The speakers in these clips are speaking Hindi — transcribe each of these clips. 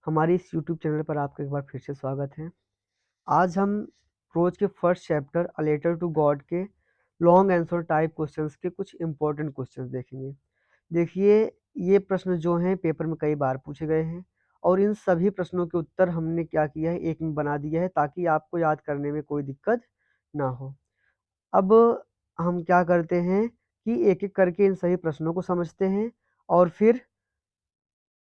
हमारे इस यूट्यूब चैनल पर आपका एक बार फिर से स्वागत है। आज हम प्रोज के first chapter a letter to God के लॉन्ग आंसर टाइप क्वेश्चंस के कुछ इंपॉर्टेंट क्वेश्चंस देखेंगे। देखिए, ये प्रश्न जो हैं पेपर में कई बार पूछे गए हैं और इन सभी प्रश्नों के उत्तर हमने क्या किया है, एक में बना दिया है ताकि आपको याद करने में कोई दिक्कत ना हो। अब हम क्या करते हैं कि एक-एक करके इन सभी प्रश्नों को समझते हैं और फिर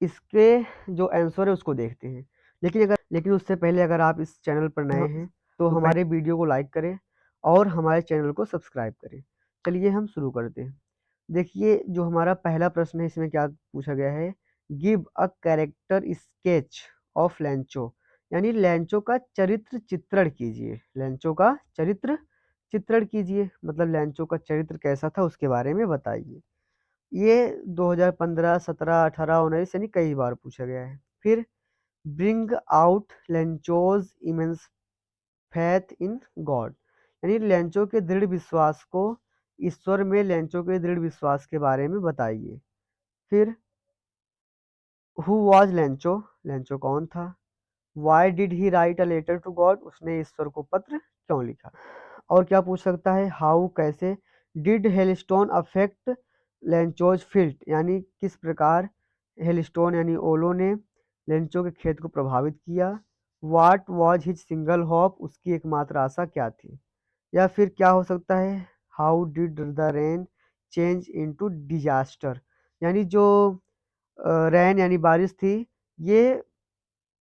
इसके जो आंसर है उसको देखते हैं। लेकिन उससे पहले अगर आप इस चैनल पर नए हैं तो हमारे वीडियो को लाइक करें और हमारे चैनल को सब्सक्राइब करें। चलिए हम शुरू करते हैं। देखिए, जो हमारा पहला प्रश्न है इसमें क्या पूछा गया है, give a character sketch of लैंचो, यानी लैंचो का चरित्र चित्रण कीजिए। लैंचो का चरित्र चित्रण कीजिए मतलब लैंचो का चरित्र कैसा था उसके बारे में बताइए। ये 2015, 17, 18, 19 यानी कई बार पूछा गया है। फिर bring out Lencho's immense faith in God, यानी लेंचो के दृढ़ विश्वास को, ईश्वर में लेंचो के दृढ़ विश्वास के बारे में बताइए। फिर हु वॉज लेंचो, लेंचो कौन था। Why did he write a letter to God, उसने ईश्वर को पत्र क्यों लिखा। और क्या पूछ सकता है, हाउ कैसे, did hailstone affect Lencho's field, यानी किस प्रकार हेलस्टोन यानी ओलो ने लेंचो के खेत को प्रभावित किया। What was his single hope, उसकी एकमात्र आशा क्या थी। या फिर क्या हो सकता है, how did the rain change into disaster, यानी जो रेन यानी बारिश थी ये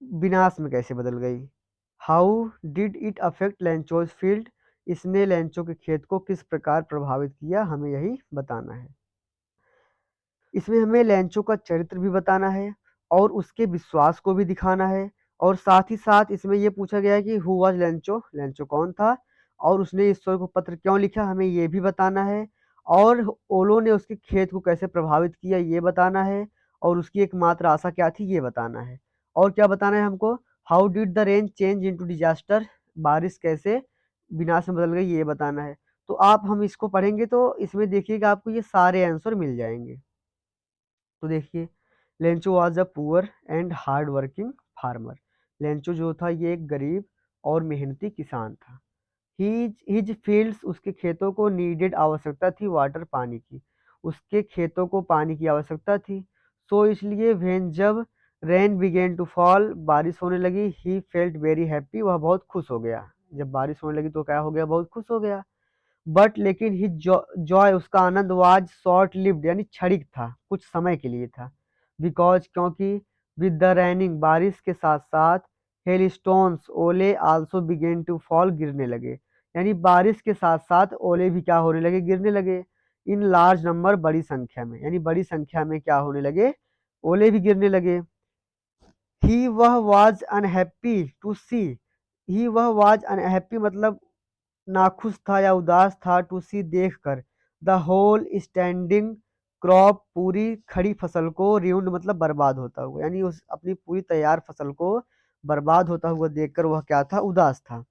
विनाश में कैसे बदल गई। How did it affect Lencho's field, इसने लेंचो के खेत को किस प्रकार प्रभावित किया, हमें यही बताना है। इसमें हमें लेंचो का चरित्र भी बताना है और उसके विश्वास को भी दिखाना है और साथ ही साथ इसमें यह पूछा गया है कि हु वाज लेंचो, लेंचो कौन था और उसने ईश्वर को पत्र क्यों लिखा, हमें ये भी बताना है। और ओलो ने उसके खेत को कैसे प्रभावित किया ये बताना है और उसकी एकमात्र आशा क्या थी ये बताना है। और क्या बताना है हमको, how did the rain change into disaster, बारिश कैसे विनाश में बदल गई ये बताना है। तो हम इसको पढ़ेंगे तो इसमें देखिएगा आपको ये सारे आंसर मिल जाएंगे। तो देखिए, Lencho was a poor and hard working farmer, Lencho जो था ये एक गरीब और मेहनती किसान था। हिज फील्ड्स, उसके खेतों को नीडेड, आवश्यकता थी वाटर, पानी की, उसके खेतों को पानी की आवश्यकता थी। सो इसलिए व्हेन, जब रेन बिगेन टू फॉल, बारिश होने लगी, ही फेल्ट वेरी हैप्पी, वह बहुत खुश हो गया। जब बारिश होने लगी तो क्या हो गया, बहुत खुश हो गया। बट लेकिन ही जॉय, उसका आनंद, वाज शॉर्ट लिव्ड, यानी क्षणिक था, कुछ समय के लिए था। बिकॉज, क्योंकि विद द रैनिंग, बारिश के साथ साथ, हेल स्टोन्स, ओले, आल्सो बिगेन टू फॉल, गिरने लगे, यानी बारिश के साथ साथ ओले भी क्या होने लगे, गिरने लगे। इन लार्ज नंबर, बड़ी संख्या में, यानी बड़ी संख्या में क्या होने लगे, ओले भी गिरने लगे। ही वह वाज अनहैप्पी टू सी, ही वह वाज अनहैप्पी मतलब नाखुश था या उदास था, टू सी देखकर, द होल स्टैंडिंग क्रॉप, पूरी खड़ी फसल को, रिउंड मतलब बर्बाद होता हुआ, यानी उस अपनी पूरी तैयार फसल को बर्बाद होता हुआ देखकर वह क्या था, उदास था।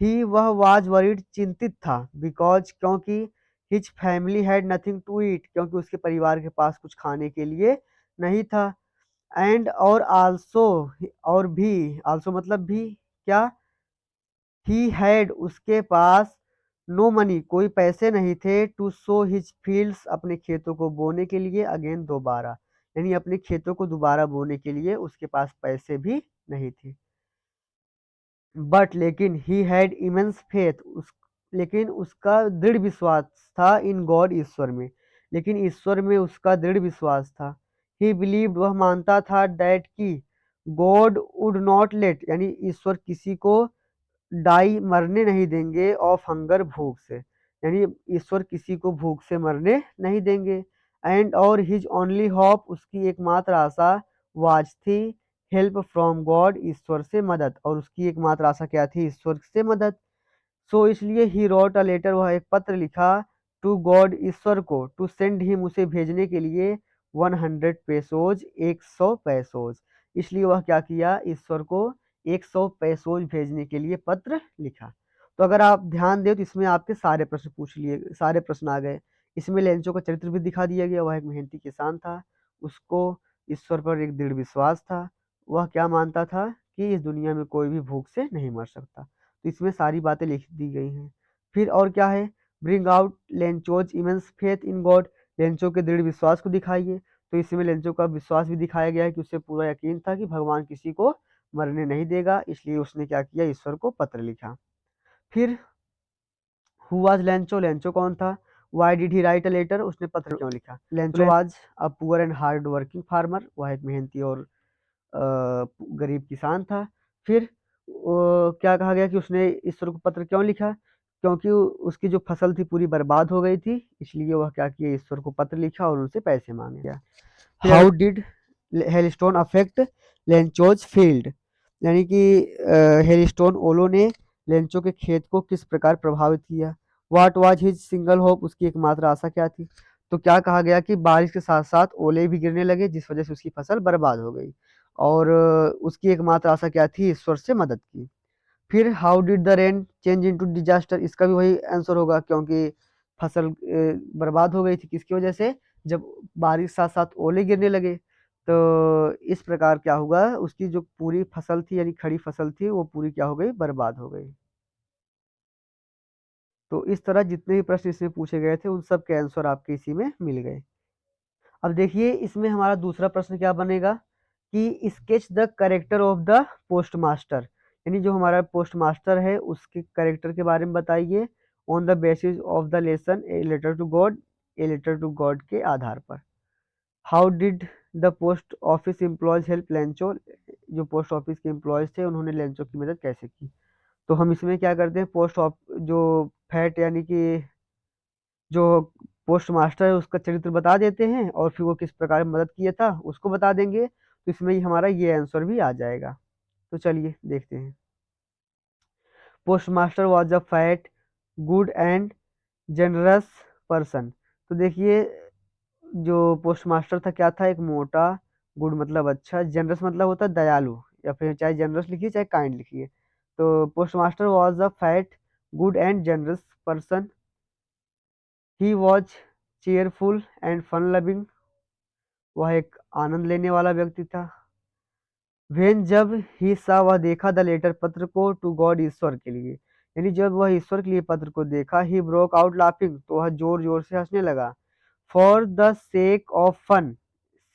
ही वह वाज वरीड, चिंतित था। बिकॉज, क्योंकि, his family had nothing to eat, क्योंकि उसके परिवार के पास कुछ खाने के लिए नहीं था। एंड और आल्सो, और भी, आल्सो मतलब भी, क्या, ही हैड, उसके पास, नो मनी, कोई पैसे नहीं थे, टू सो हिज फील्ड्स, अपने खेतों को बोने के लिए, अगेन दोबारा, यानी अपने खेतों को दोबारा बोने के लिए उसके पास पैसे भी नहीं थे। बट लेकिन, ही हैड इमेंस फेथ, लेकिन उसका दृढ़ विश्वास था, इन गॉड, ईश्वर में, लेकिन ईश्वर में उसका दृढ़ विश्वास था। ही बिलीव्ड, वह मानता था, दैट की, गॉड वुड नॉट लेट, यानी ईश्वर किसी को डाई, मरने नहीं देंगे, ऑफ हंगर, भूख से, यानी ईश्वर किसी को भूख से मरने नहीं देंगे। एंड और हिज ओनली होप, उसकी एकमात्र आशा, वाज थी, हेल्प फ्रॉम गॉड, ईश्वर से मदद, और उसकी एकमात्र आशा क्या थी, ईश्वर से मदद। सो इसलिए ही रोट अ लेटर, वह एक पत्र लिखा, टू गॉड, ईश्वर को, टू सेंड हिम, उसे भेजने के लिए, 100 पेसोज, 100 पैसोज, इसलिए वह क्या किया, ईश्वर को 100 पैसोज भेजने के लिए पत्र लिखा। तो अगर आप ध्यान दें तो इसमें आपके सारे प्रश्न पूछ लिए, सारे प्रश्न आ गए। इसमें लेंचो का चरित्र भी दिखा दिया गया, वह एक मेहनती किसान था, उसको ईश्वर पर एक दृढ़ विश्वास था, वह क्या मानता था कि इस दुनिया में कोई भी भूख से नहीं मर सकता। तो इसमें सारी बातें लिख दी गई हैं। फिर और क्या है, bring out Lencho's immense faith in God, Lencho के दृढ़ विश्वास को दिखाइए। तो इसमें लेंचो का विश्वास भी दिखाया गया है कि उसे पूरा यकीन था कि भगवान किसी को मरने नहीं देगा, इसलिए उसने क्या किया, ईश्वर को पत्र लिखा। फिर हु वाज लेंचो, लेंचो कौन था? Why did he write a letter, उसने पत्र क्यों लिखा? Lencho was a poor and hard working farmer, वह एक मेहनती और गरीब किसान था। फिर क्या कहा गया कि उसने ईश्वर को पत्र क्यों लिखा? क्योंकि उसकी जो फसल थी पूरी बर्बाद हो गई थी, इसलिए वह क्या किया, ईश्वर को पत्र लिखा और उनसे पैसे मांगे। How did hailstone affect Lencho's field, यानी कि हेलस्टोन ओलो ने लेंचो के खेत को किस प्रकार प्रभावित किया? What was his single hope, उसकी एकमात्र आशा क्या थी? तो क्या कहा गया कि बारिश के साथ साथ ओले भी गिरने लगे, जिस वजह से उसकी फसल बर्बाद हो गई और उसकी एकमात्र आशा क्या थी, ईश्वर से मदद की। फिर how did the rain change into disaster, इसका भी वही आंसर होगा, क्योंकि फसल बर्बाद हो गई थी किसकी वजह से, जब बारिश साथ साथ ओले गिरने लगे। तो इस प्रकार क्या हुआ, उसकी जो पूरी फसल थी यानी खड़ी फसल थी वो पूरी क्या हो गई, बर्बाद हो गई। तो इस तरह जितने भी प्रश्न इसमें पूछे गए थे उन सब के आंसर आपके इसी में मिल गए। अब देखिए इसमें हमारा दूसरा प्रश्न क्या बनेगा कि sketch the character of the post master, यानी जो हमारा पोस्ट मास्टर है उसके कैरेक्टर के बारे में बताइए on the basis of the lesson a letter to God, a letter to God के आधार पर। How did the post office employees help Lencho, जो पोस्ट ऑफिस के एम्प्लॉयज थे उन्होंने लेंचो की मदद कैसे की? तो हम इसमें क्या करते हैं, पोस्ट ऑफ जो फैट यानी कि जो पोस्ट मास्टर है उसका चरित्र बता देते हैं और फिर वो किस प्रकार मदद किया था उसको बता देंगे, तो इसमें ही हमारा ये आंसर भी आ जाएगा। तो चलिए देखते हैं। Post master was a fat good and generous person. तो देखिए जो पोस्ट मास्टर था क्या था, एक मोटा, गुड मतलब अच्छा, जनरस मतलब होता है दयालु, या फिर चाहे जनरस लिखिए चाहे काइंड लिखिए। तो post master was a fat good and generous person, he was cheerful and fun loving, वह एक आनंद लेने वाला व्यक्ति था। वेन जब ही सा, वह देखा द लेटर पत्र को, टू गॉड ईश्वर के लिए, यानी जब वह ईश्वर के लिए पत्र को देखा, ही ब्रोक आउट लाफिंग, तो वह जोर जोर से हंसने लगा। For the sake of fun,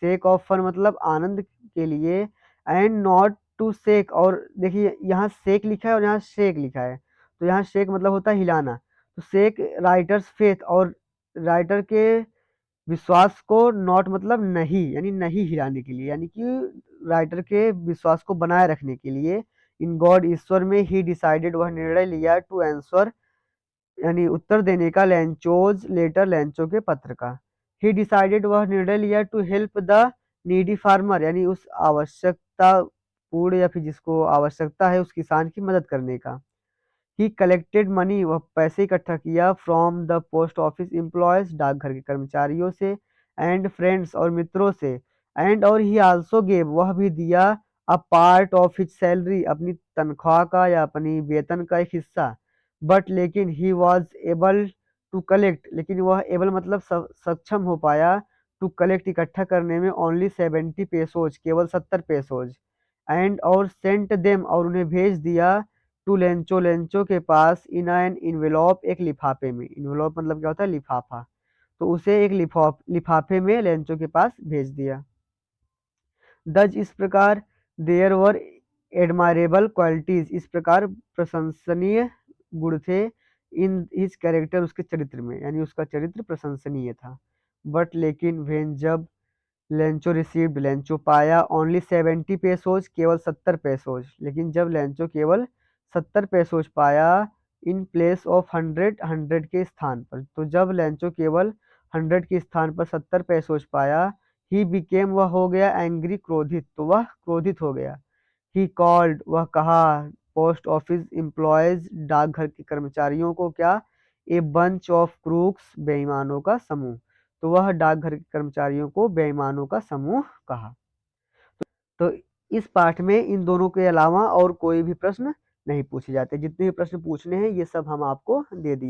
sake of fun मतलब आनंद के लिए, एंड नॉट टू सेक, और देखिए यहाँ सेक लिखा है और यहाँ शेक लिखा है, तो यहाँ शेक मतलब होता है हिलाना, तो सेक राइटर्स फेथ, और राइटर के विश्वास को, नॉट मतलब नहीं, यानी नहीं हिलाने के लिए, यानी कि राइटर के विश्वास को बनाए रखने के लिए, इन गॉड ईश्वर में, ही डिसाइडेड वह निर्णय लिया, टू आंसर यानी उत्तर देने का, लेंचोज लेटर लेंचो के पत्र का। ही डिसाइडेड वह निर्णय लिया, to help the needy farmer, यानी उस आवश्यकता पूर्ण या फिर जिसको आवश्यकता है उस किसान की मदद करने का। ही कलेक्टेड मनी, वह पैसे इकट्ठा किया, from the post office employees, डाकघर के कर्मचारियों से, एंड फ्रेंड्स और मित्रों से, एंड और ही आल्सो गेव, वह भी दिया, a part of his salary, अपनी तनख्वाह का या अपनी वेतन का एक हिस्सा, बट लेकिन he was able to collect, लेकिन वह एबल मतलब सक्षम हो पाया, टू कलेक्ट इकट्ठा करने में, ओनली 70 पेसोज, केवल 70 पेसोज, एंड और सेंट देम, और उन्हें भेज दिया, टू लेंचो, लेंचो के पास, इन एन इन्वेलॉप, एक लिफाफे में, इन्वेलॉप मतलब क्या होता है, लिफाफा, तो उसे एक लिफाफे में लेंचो के पास भेज दिया। दज इस प्रकार, देयर वर एडमायरेबल क्वालिटीज, इस प्रकार प्रशंसनीय गुण थे, इन हिज कैरेक्टर, उसके चरित्र में, यानी उसका चरित्र प्रशंसनीय था। बट लेकिन वेन जब लेंचो रिसीव्ड, लेंचो पाया, ओनली 70 पेसोज, केवल 70 पेसोज, लेकिन जब लेंचो केवल 70 पेसोज पाया, इन प्लेस ऑफ 100, 100 के स्थान पर, तो जब लेंचो केवल 100 के स्थान पर 70 पेसोज पाया, ही बिकेम, वह हो गया, एंग्री क्रोधित, तो वह क्रोधित हो गया। ही कॉल्ड, वह कहा, पोस्ट ऑफिस एम्प्लॉयज, डाकघर के कर्मचारियों को क्या, ए बंच ऑफ क्रूक्स, बेईमानों का समूह, तो वह डाकघर के कर्मचारियों को बेईमानों का समूह कहा। तो इस पाठ में इन दोनों के अलावा और कोई भी प्रश्न नहीं पूछे जाते, जितने भी प्रश्न पूछने हैं ये सब हम आपको दे दिए।